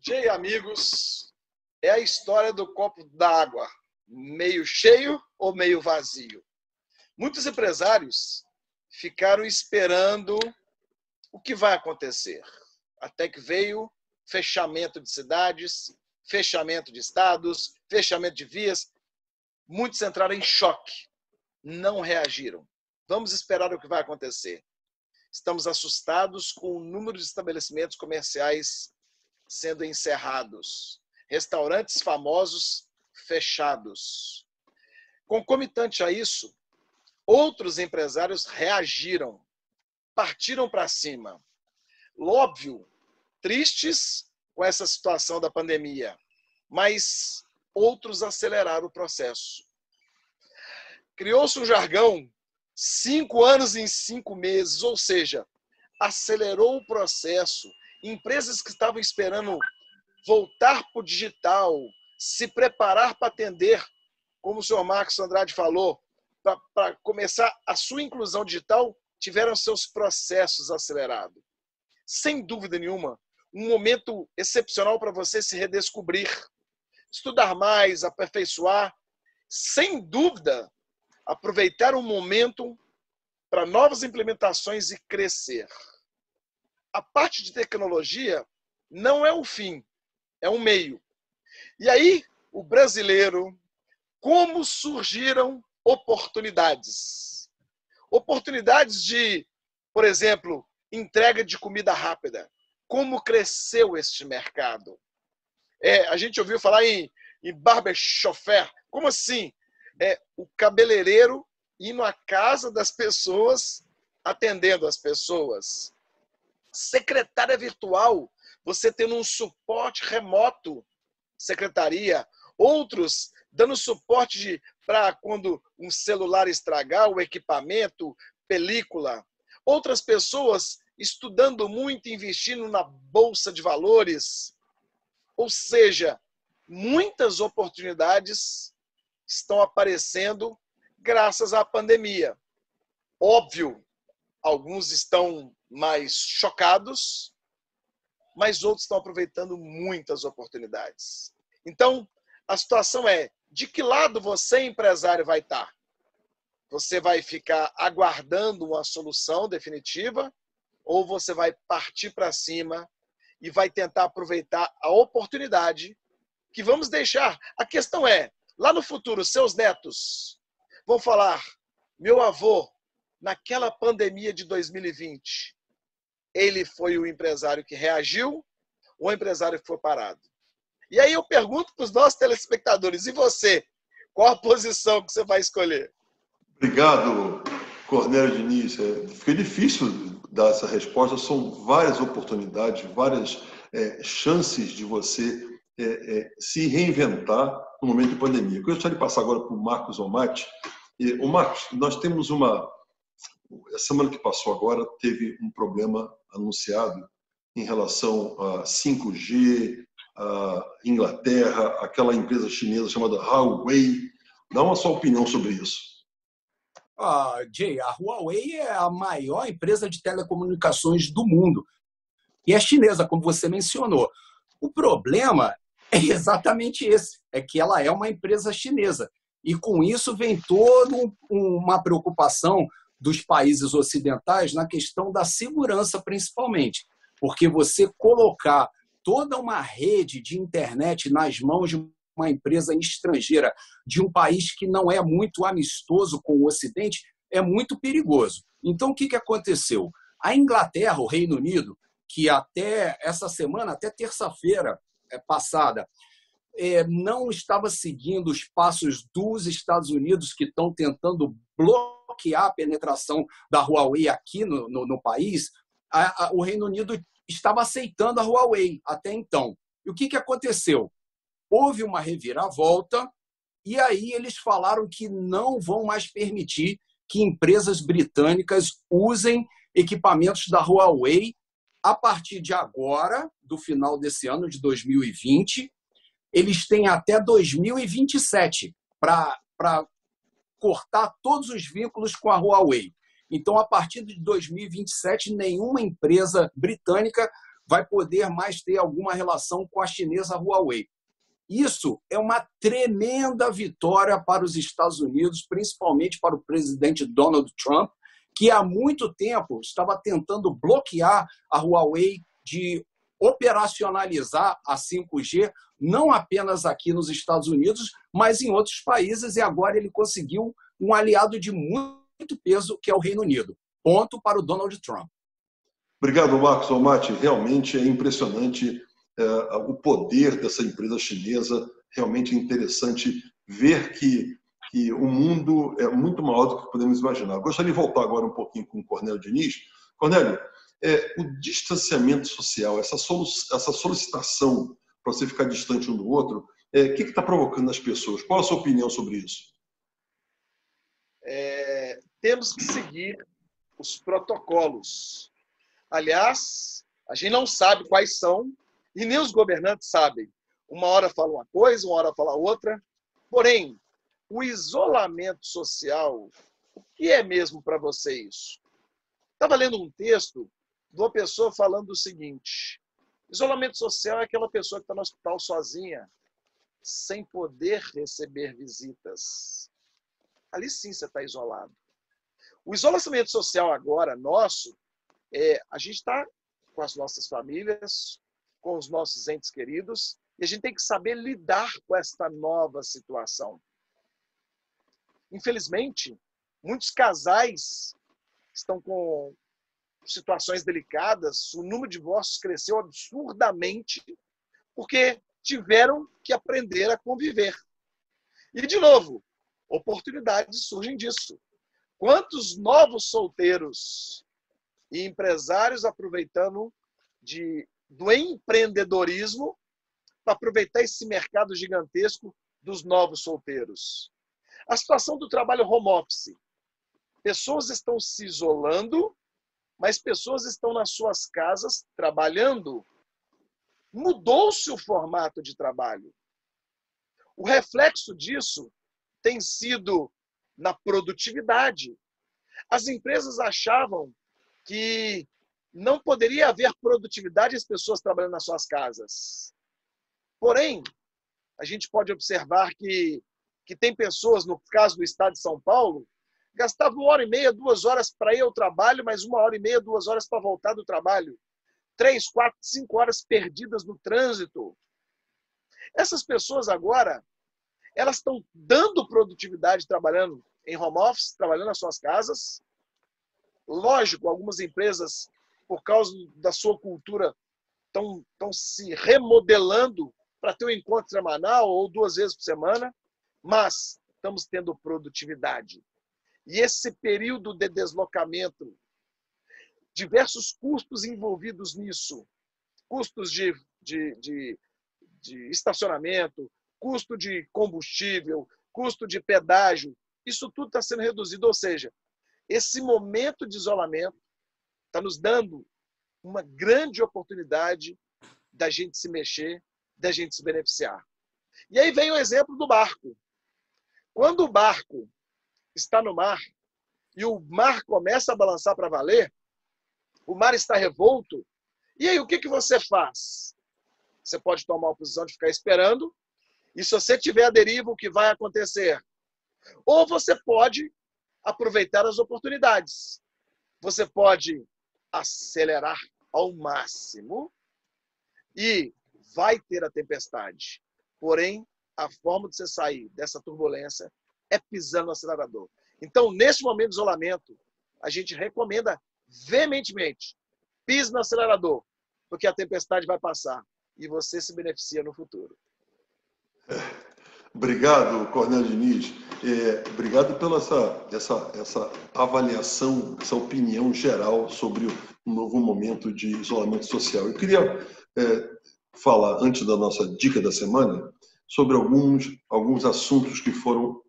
Jay, amigos, é a história do copo d'água, meio cheio ou meio vazio. Muitos empresários ficaram esperando o que vai acontecer. Até que veio fechamento de cidades, fechamento de estados, fechamento de vias. Muitos entraram em choque, não reagiram. Vamos esperar o que vai acontecer. Estamos assustados com o número de estabelecimentos comerciais sendo encerrados, restaurantes famosos fechados. Concomitante a isso, outros empresários reagiram, partiram para cima. Óbvio, tristes com essa situação da pandemia, mas outros aceleraram o processo. Criou-se um jargão 5 anos em 5 meses, ou seja, acelerou o processo. Empresas que estavam esperando voltar para o digital, se preparar para atender, como o senhor Marcos Andrade falou, para começar a sua inclusão digital, tiveram seus processos acelerados. sem dúvida nenhuma, um momento excepcional para você se redescobrir, estudar mais, aperfeiçoar, sem dúvida, aproveitar um momento para novas implementações e crescer. A parte de tecnologia não é o fim, é um meio. E aí, o brasileiro, como surgiram oportunidades? Oportunidades de, por exemplo, entrega de comida rápida. Como cresceu este mercado? A gente ouviu falar em barberchauffeur. Como assim? O cabeleireiro indo à casa das pessoas, atendendo as pessoas. Secretária virtual, você tendo um suporte remoto, secretaria. Outros dando suporte para quando um celular estragar, o equipamento, película. Outras pessoas estudando muito, investindo na bolsa de valores. Ou seja, muitas oportunidades estão aparecendo graças à pandemia. Óbvio, alguns estão mais chocados, mas outros estão aproveitando muitas oportunidades. Então, a situação é, de que lado você, empresário, vai estar? Você vai ficar aguardando uma solução definitiva ou você vai partir para cima e vai tentar aproveitar a oportunidade que vamos deixar? A questão é, lá no futuro, seus netos vão falar, meu avô, naquela pandemia de 2020, ele foi o empresário que reagiu ou o empresário que foi parado? E aí eu pergunto para os nossos telespectadores, e você? Qual a posição que você vai escolher? Obrigado, Cornélio Diniz. Fica difícil dar essa resposta. São várias oportunidades, várias chances de você se reinventar no momento de pandemia. Eu gostaria de passar agora para o Marcos Omati. O Marcos, nós temos a semana que passou agora, teve um problema anunciado em relação a 5G, a Inglaterra, aquela empresa chinesa chamada Huawei. Dá uma sua opinião sobre isso. Jay, a Huawei é a maior empresa de telecomunicações do mundo. E é chinesa, como você mencionou. O problema é exatamente esse, é que ela é uma empresa chinesa. E com isso vem toda uma preocupação dos países ocidentais na questão da segurança, principalmente. Porque você colocar toda uma rede de internet nas mãos de uma empresa estrangeira, de um país que não é muito amistoso com o Ocidente, é muito perigoso. Então, o que aconteceu? A Inglaterra, o Reino Unido, que até essa semana, até terça-feira passada, não estava seguindo os passos dos Estados Unidos, que estão tentando bloquear a penetração da Huawei aqui no país, o Reino Unido estava aceitando a Huawei até então. E o que aconteceu? Houve uma reviravolta e aí eles falaram que não vão mais permitir que empresas britânicas usem equipamentos da Huawei a partir de agora, do final desse ano, de 2020. Eles têm até 2027 para cortar todos os vínculos com a Huawei. Então, a partir de 2027, nenhuma empresa britânica vai poder mais ter alguma relação com a chinesa Huawei. Isso é uma tremenda vitória para os Estados Unidos, principalmente para o presidente Donald Trump, que há muito tempo estava tentando bloquear a Huawei de operacionalizar a 5G, não apenas aqui nos Estados Unidos, mas em outros países, e agora ele conseguiu um aliado de muito peso, que é o Reino Unido. Ponto para o Donald Trump. Obrigado, Marcos Omati. Realmente é impressionante o poder dessa empresa chinesa. Realmente é interessante ver que o mundo é muito maior do que podemos imaginar. Gostaria de voltar agora um pouquinho com o Cornélio Diniz. Cornélio, o distanciamento social, essa solicitação para você ficar distante um do outro, o que está provocando nas pessoas? Qual a sua opinião sobre isso? Temos que seguir os protocolos. Aliás, a gente não sabe quais são e nem os governantes sabem. Uma hora fala uma coisa, uma hora fala outra. Porém, o isolamento social, o que é mesmo para você isso? Estava lendo um texto de uma pessoa falando o seguinte: isolamento social é aquela pessoa que está no hospital sozinha, sem poder receber visitas. Ali sim você está isolado. O isolamento social agora, nosso, a gente está com as nossas famílias, com os nossos entes queridos, e a gente tem que saber lidar com esta nova situação. Infelizmente, muitos casais estão com situações delicadas, o número de divórcios cresceu absurdamente, porque tiveram que aprender a conviver. E, de novo, oportunidades surgem disso. Quantos novos solteiros e empresários aproveitando do empreendedorismo para aproveitar esse mercado gigantesco dos novos solteiros? A situação do trabalho home office. Pessoas estão se isolando, mas pessoas estão nas suas casas trabalhando. Mudou-se o formato de trabalho. O reflexo disso tem sido na produtividade. As empresas achavam que não poderia haver produtividade as pessoas trabalhando nas suas casas. Porém, a gente pode observar que tem pessoas, no caso do estado de São Paulo, gastavam 1h30, 2 horas para ir ao trabalho, mas 1h30, 2 horas para voltar do trabalho. 3, 4, 5 horas perdidas no trânsito. Essas pessoas agora, elas estão dando produtividade trabalhando em home office, trabalhando nas suas casas. Lógico, algumas empresas, por causa da sua cultura, estão se remodelando para ter um encontro semanal ou 2 vezes por semana, mas estamos tendo produtividade. E esse período de deslocamento, diversos custos envolvidos nisso, custos de estacionamento, custo de combustível, custo de pedágio, isso tudo está sendo reduzido. Ou seja, esse momento de isolamento está nos dando uma grande oportunidade da gente se mexer, da gente se beneficiar. E aí vem o exemplo do barco. Quando o barco está no mar e o mar começa a balançar para valer, o mar está revolto, e aí o que você faz? Você pode tomar a posição de ficar esperando, e se você tiver a deriva, o que vai acontecer? Ou você pode aproveitar as oportunidades. Você pode acelerar ao máximo e vai ter a tempestade. Porém, a forma de você sair dessa turbulência é pisando no acelerador. Então, nesse momento de isolamento, a gente recomenda veementemente: pise no acelerador, porque a tempestade vai passar e você se beneficia no futuro. Obrigado, Cornélio Diniz. Obrigado pela essa avaliação, essa opinião geral sobre o novo momento de isolamento social. Eu queria falar, antes da nossa dica da semana, sobre alguns assuntos que foram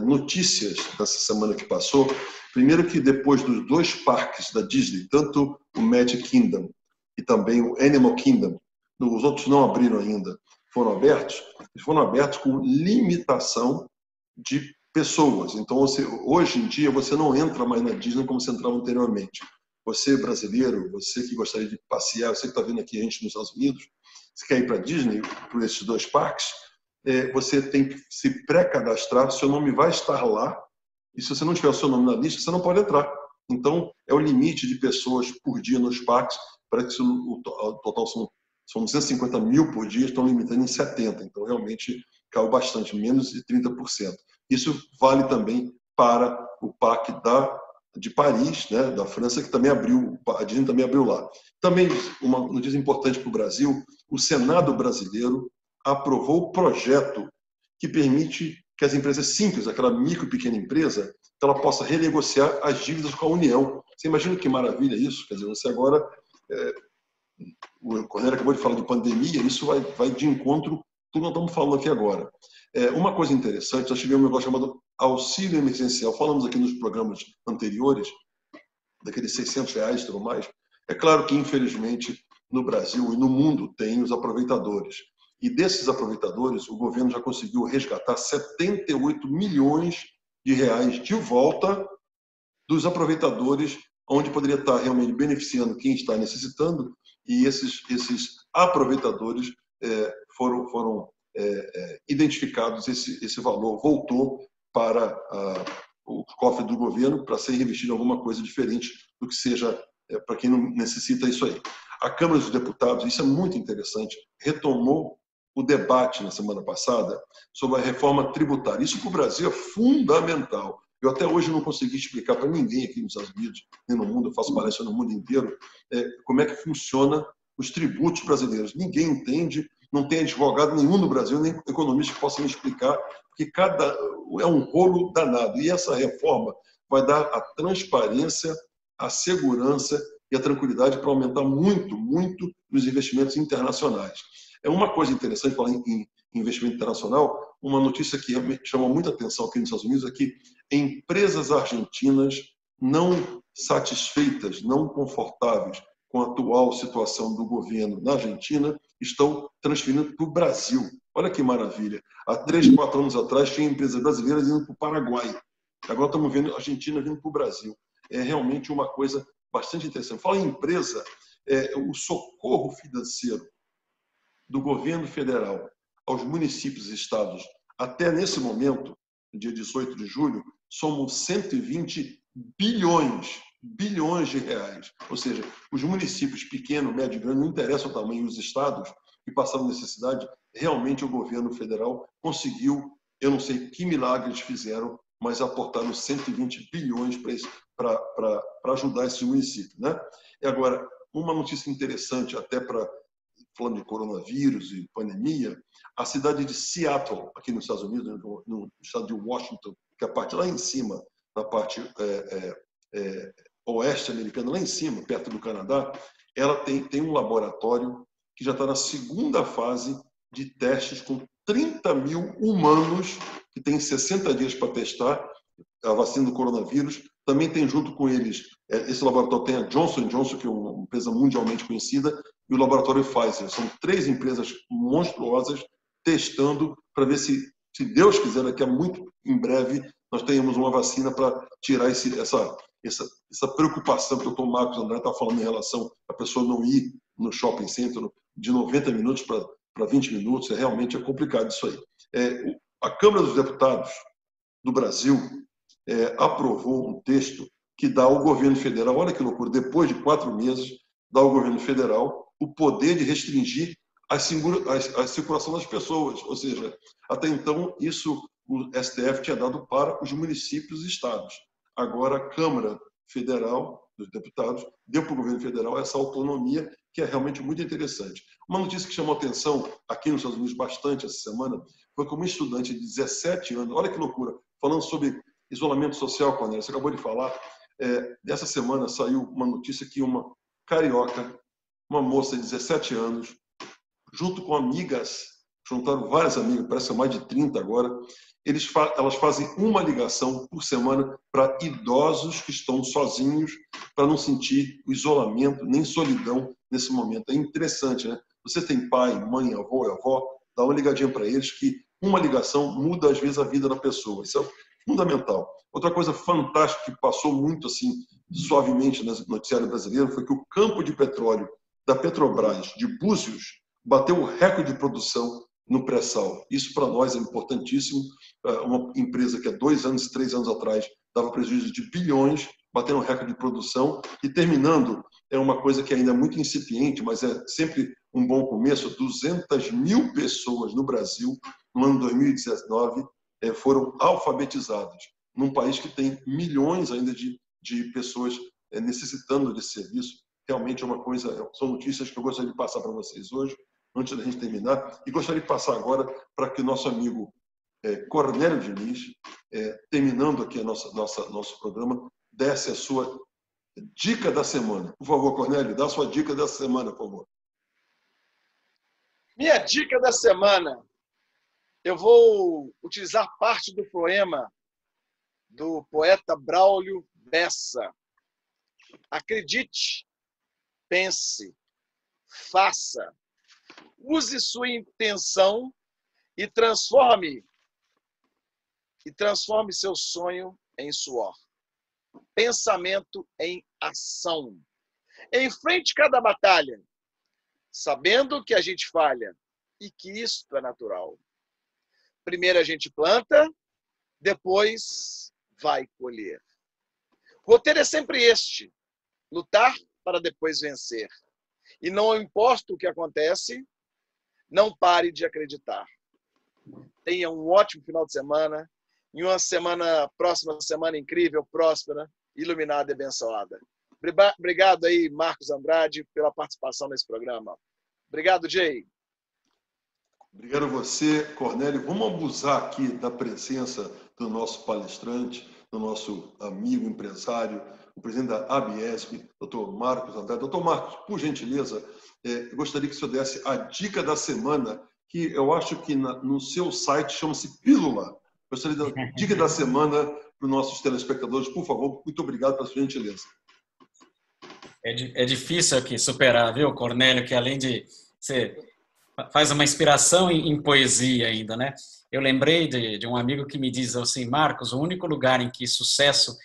notícias dessa semana que passou. Primeiro, que depois dos 2 parques da Disney, tanto o Magic Kingdom e também o Animal Kingdom, os outros não abriram ainda, foram abertos com limitação de pessoas. Então, hoje em dia, você não entra mais na Disney como você entrava anteriormente. Você, brasileiro, você que gostaria de passear, você que está vendo aqui a gente nos Estados Unidos, se quer ir para a Disney, por esses 2 parques, você tem que se pré-cadastrar, seu nome vai estar lá, e se você não tiver o seu nome na lista, você não pode entrar. Então, é o limite de pessoas por dia nos parques, para que o total são 250 mil por dia, estão limitando em 70. Então, realmente, caiu bastante, menos de 30%. Isso vale também para o parque de Paris, né, da França, que também abriu, a Disney também abriu lá. Também, uma notícia importante para o Brasil: o Senado brasileiro aprovou o projeto que permite que as empresas simples, aquela micro e pequena empresa, ela possa renegociar as dívidas com a União. Você imagina que maravilha isso? Quer dizer, você agora... o Cornélio acabou de falar de pandemia, isso vai de encontro tudo que nós estamos falando aqui agora. Uma coisa interessante, nós tivemos um negócio chamado auxílio emergencial. Falamos aqui nos programas anteriores, daqueles R$600 e tudo mais. É claro que, infelizmente, no Brasil e no mundo tem os aproveitadores. E desses aproveitadores, o governo já conseguiu resgatar 78 milhões de reais de volta dos aproveitadores onde poderia estar realmente beneficiando quem está necessitando, e esses aproveitadores foram identificados, esse valor voltou para o cofre do governo para ser reinvestido em alguma coisa diferente do que seja para quem não necessita isso aí. A Câmara dos Deputados, isso é muito interessante, retomou o debate na semana passada sobre a reforma tributária. Isso para o Brasil é fundamental. Eu até hoje não consegui explicar para ninguém aqui nos Estados Unidos, nem no mundo, eu faço palestra no mundo inteiro, como é que funciona os tributos brasileiros. Ninguém entende, não tem advogado nenhum no Brasil, nem economista que possa me explicar, porque é um rolo danado. E essa reforma vai dar a transparência, a segurança e a tranquilidade para aumentar muito, muito os investimentos internacionais. É uma coisa interessante falar em investimento internacional, uma notícia que chama muita atenção aqui nos Estados Unidos é que empresas argentinas não satisfeitas, não confortáveis com a atual situação do governo na Argentina, estão transferindo para o Brasil. Olha que maravilha. Há 3, 4 anos atrás, tinha empresas brasileiras indo para o Paraguai. Agora estamos vendo a Argentina vindo para o Brasil. É realmente uma coisa bastante interessante. Fala em empresa, o socorro financeiro do governo federal aos municípios e estados, até nesse momento, no dia 18 de julho, somos 120 bilhões de reais. Ou seja, os municípios pequeno, médio e grande, não interessa o tamanho, os estados que passaram necessidade, realmente o governo federal conseguiu, eu não sei que milagres fizeram, mas aportaram 120 bilhões para ajudar esses municípios, né? E agora, uma notícia interessante, até falando de coronavírus e pandemia, a cidade de Seattle, aqui nos Estados Unidos, no estado de Washington, que é a parte lá em cima, na parte oeste americana, lá em cima, perto do Canadá, ela tem um laboratório que já está na segunda fase de testes com 30 mil humanos, que tem 60 dias para testar a vacina do coronavírus. Também tem junto com eles, esse laboratório tem a Johnson & Johnson, que é uma empresa mundialmente conhecida, e o laboratório Pfizer. São 3 empresas monstruosas testando para ver se Deus quiser, daqui a muito em breve, nós tenhamos uma vacina para tirar essa preocupação que o Dr. Marcos André está falando em relação a pessoa não ir no shopping center de 90 minutos para 20 minutos. Realmente é complicado isso aí. A Câmara dos Deputados do Brasil aprovou um texto que dá ao governo federal, olha que loucura, depois de 4 meses, dá ao governo federal o poder de restringir a circulação das pessoas. Ou seja, até então, isso o STF tinha dado para os municípios e estados. Agora, a Câmara Federal dos Deputados deu para o governo federal essa autonomia, que é realmente muito interessante. Uma notícia que chamou atenção aqui nos Estados Unidos bastante essa semana foi como um estudante de 17 anos, olha que loucura, falando sobre isolamento social, Cornélio, você acabou de falar, dessa semana saiu uma notícia que uma carioca, uma moça de 17 anos, junto com amigas, juntaram várias amigas, parece que mais de 30 agora, elas fazem uma ligação por semana para idosos que estão sozinhos, para não sentir o isolamento, nem solidão nesse momento. É interessante, né? Você tem pai, mãe, avô e avó, dá uma ligadinha para eles, que uma ligação muda, às vezes, a vida da pessoa. Isso é fundamental. Outra coisa fantástica que passou muito assim suavemente no noticiário brasileiro foi que o campo de petróleo da Petrobras de Búzios bateu o recorde de produção no pré-sal. Isso para nós é importantíssimo. Uma empresa que há 2 anos, 3 anos atrás dava prejuízo de bilhões, batendo um recorde de produção. E terminando, é uma coisa que ainda é muito incipiente, mas é sempre um bom começo. 200 mil pessoas no Brasil, no ano 2019, foram alfabetizadas, num país que tem milhões ainda de pessoas necessitando desse serviço. Realmente é uma coisa, são notícias que eu gostaria de passar para vocês hoje, antes da gente terminar, e gostaria de passar agora para que o nosso amigo Cornélio Diniz, terminando aqui nosso programa, desse a sua dica da semana. Por favor, Cornélio, dá a sua dica dessa semana, por favor. Minha dica da semana. Eu vou utilizar parte do poema do poeta Braulio Bessa. Acredite, pense, faça, use sua intenção e transforme seu sonho em suor. pensamento em ação. Enfrente cada batalha, sabendo que a gente falha e que isto é natural. Primeiro a gente planta, depois vai colher. O roteiro é sempre este: lutar para depois vencer. E não importa o que acontece, não pare de acreditar. Tenha um ótimo final de semana e uma próxima semana incrível, próspera, iluminada e abençoada. Obrigado aí, Marcos Andrade, pela participação nesse programa. Obrigado, Jay. Obrigado a você, Cornélio. Vamos abusar aqui da presença do nosso palestrante, do nosso amigo empresário, o presidente da ABESP, doutor Marcos Andrade. Doutor Marcos, por gentileza, eu gostaria que o senhor desse a dica da semana, que eu acho que no seu site chama-se Pílula. Gostaria da dica da semana para os nossos telespectadores, por favor. Muito obrigado pela sua gentileza. É difícil aqui superar, viu, Cornélio, que além de você faz uma inspiração em poesia ainda, né? Eu lembrei de um amigo que me diz assim: Marcos, o único lugar em que sucesso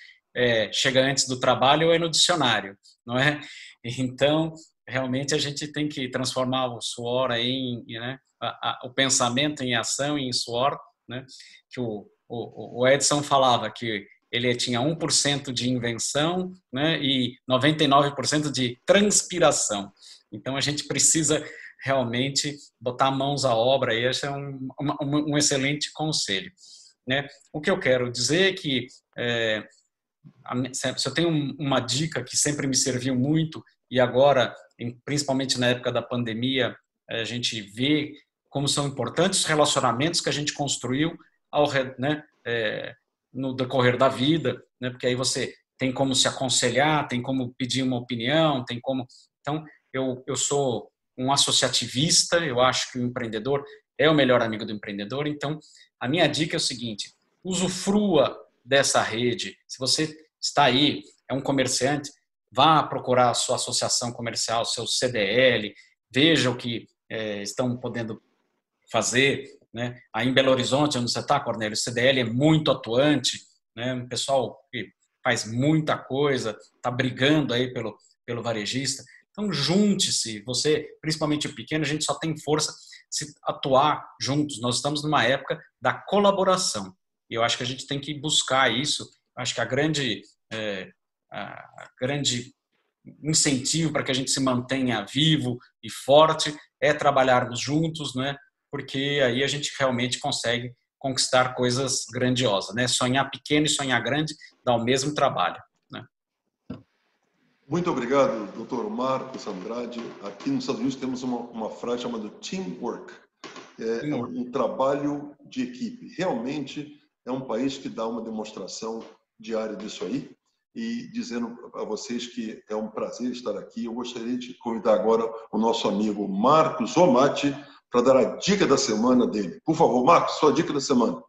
chega antes do trabalho é no dicionário, não é? Então, realmente a gente tem que transformar o suor aí né? O pensamento em ação e em suor, né? Que o Edison falava que ele tinha 1% de invenção, né, e 99% de transpiração. Então, a gente precisa realmente botar mãos à obra, e esse é um excelente conselho. Né? O que eu quero dizer é que se eu tenho uma dica que sempre me serviu muito, e agora, principalmente na época da pandemia, a gente vê como são importantes os relacionamentos que a gente construiu né, no decorrer da vida, né? Porque aí você tem como se aconselhar, tem como pedir uma opinião, tem como... Então, eu sou um associativista, eu acho que o empreendedor é o melhor amigo do empreendedor, então a minha dica é o seguinte: usufrua dessa rede. Se você está aí, é um comerciante, vá procurar a sua associação comercial, seu CDL, veja o que estão podendo fazer, né? Aí em Belo Horizonte, onde você está, Cornélio, o CDL é muito atuante, né? Um pessoal que faz muita coisa, está brigando aí pelo varejista. Então, junte-se, você, principalmente o pequeno, a gente só tem força se atuar juntos. Nós estamos numa época da colaboração. E eu acho que a gente tem que buscar isso. Eu acho que a grande incentivo para que a gente se mantenha vivo e forte é trabalharmos juntos, né? Porque aí a gente realmente consegue conquistar coisas grandiosas, né? Sonhar pequeno e sonhar grande dá o mesmo trabalho, né? Muito obrigado, doutor Marcos Andrade. Aqui nos Estados Unidos temos uma frase chamada teamwork. É um trabalho de equipe. Realmente é um país que dá uma demonstração diária disso aí. E dizendo a vocês que é um prazer estar aqui, eu gostaria de convidar agora o nosso amigo Marcos Romati para dar a dica da semana dele. Por favor, Marcos, sua dica da semana.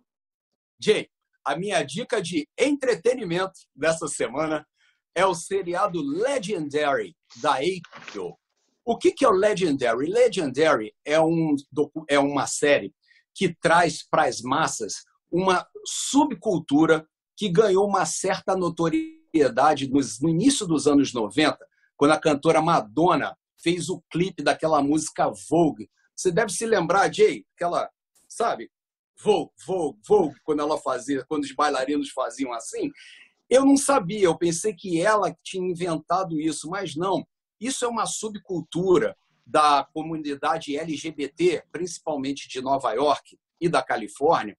Jay, a minha dica de entretenimento dessa semana é o seriado Legendary, da HBO. O que é o Legendary? Legendary é uma série que traz para as massas uma subcultura que ganhou uma certa notoriedade no início dos anos 90, quando a cantora Madonna fez o clipe daquela música Vogue. Você deve se lembrar, Jay, aquela, sabe, Vogue, Vogue, Vogue, quando os bailarinos faziam assim. Eu não sabia, eu pensei que ela tinha inventado isso, mas não. Isso é uma subcultura da comunidade LGBT, principalmente de Nova York e da Califórnia.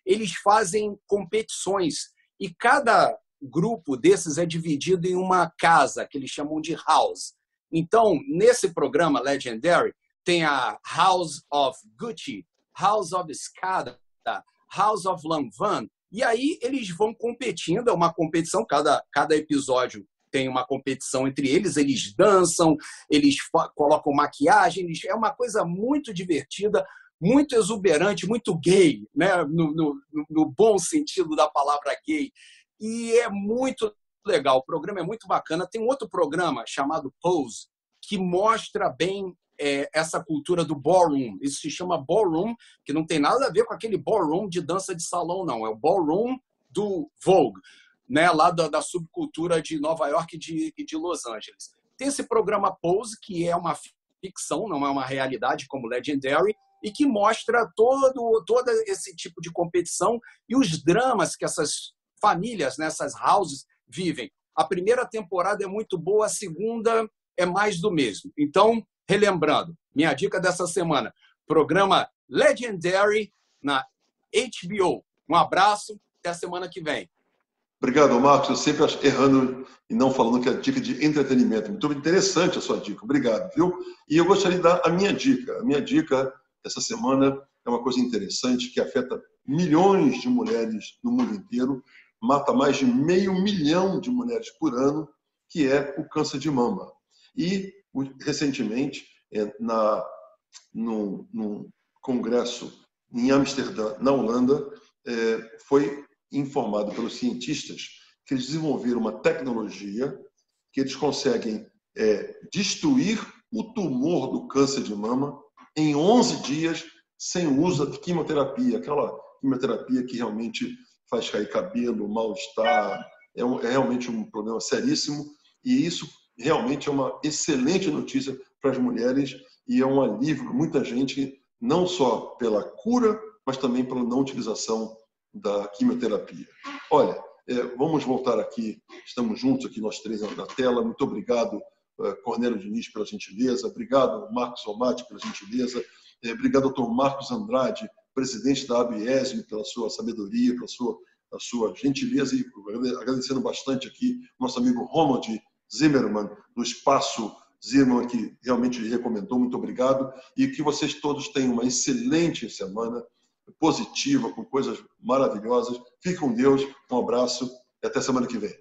Eles fazem competições e cada grupo desses é dividido em uma casa, que eles chamam de house. Então, nesse programa Legendary, tem a House of Gucci, House of Escada, House of Lanvin, e aí eles vão competindo, é uma competição, cada episódio tem uma competição entre eles, eles dançam, eles colocam maquiagem, é uma coisa muito divertida, muito exuberante, muito gay, né? No bom sentido da palavra gay. E é muito legal, o programa é muito bacana. Tem um outro programa chamado Pose, que mostra bem essa cultura do ballroom. Isso se chama ballroom, que não tem nada a ver com aquele ballroom de dança de salão, não. É o ballroom do Vogue. né, lá da subcultura de Nova York e de Los Angeles. Tem esse programa Pose, que é uma ficção, não é uma realidade como Legendary, e que mostra todo esse tipo de competição e os dramas que essas famílias, né, essas houses, vivem. A primeira temporada é muito boa, a segunda é mais do mesmo. Então, relembrando, minha dica dessa semana, programa Legendary na HBO. Um abraço, até a semana que vem. Obrigado, Marcos. Eu sempre errando e não falando que é dica de entretenimento. Muito interessante a sua dica. Obrigado, viu? E eu gostaria de dar a minha dica. A minha dica essa semana é uma coisa interessante que afeta milhões de mulheres no mundo inteiro, mata mais de 500 mil de mulheres por ano, que é o câncer de mama. E, recentemente, num congresso em Amsterdã, na Holanda, foi informado pelos cientistas que eles desenvolveram uma tecnologia que eles conseguem destruir o tumor do câncer de mama em 11 dias sem o uso de quimioterapia, aquela quimioterapia que realmente faz cair cabelo, mal-estar, é realmente um problema seríssimo, e isso realmente é uma excelente notícia para as mulheres e é um alívio para muita gente, não só pela cura, mas também pela não utilização da quimioterapia. Olha, vamos voltar aqui, estamos juntos aqui nós três na tela. Muito obrigado, Cornélio Diniz, pela gentileza. Obrigado, Marcos Romati, pela gentileza. Obrigado, doutor Marcos Andrade, presidente da ABESM, pela sua sabedoria, pela sua gentileza, e agradecendo bastante aqui nosso amigo Ronald Zimmermann, do Espaço Zimmermann, que realmente recomendou. Muito obrigado. E que vocês todos tenham uma excelente semana, positiva, com coisas maravilhosas. Fique com Deus, um abraço e até semana que vem.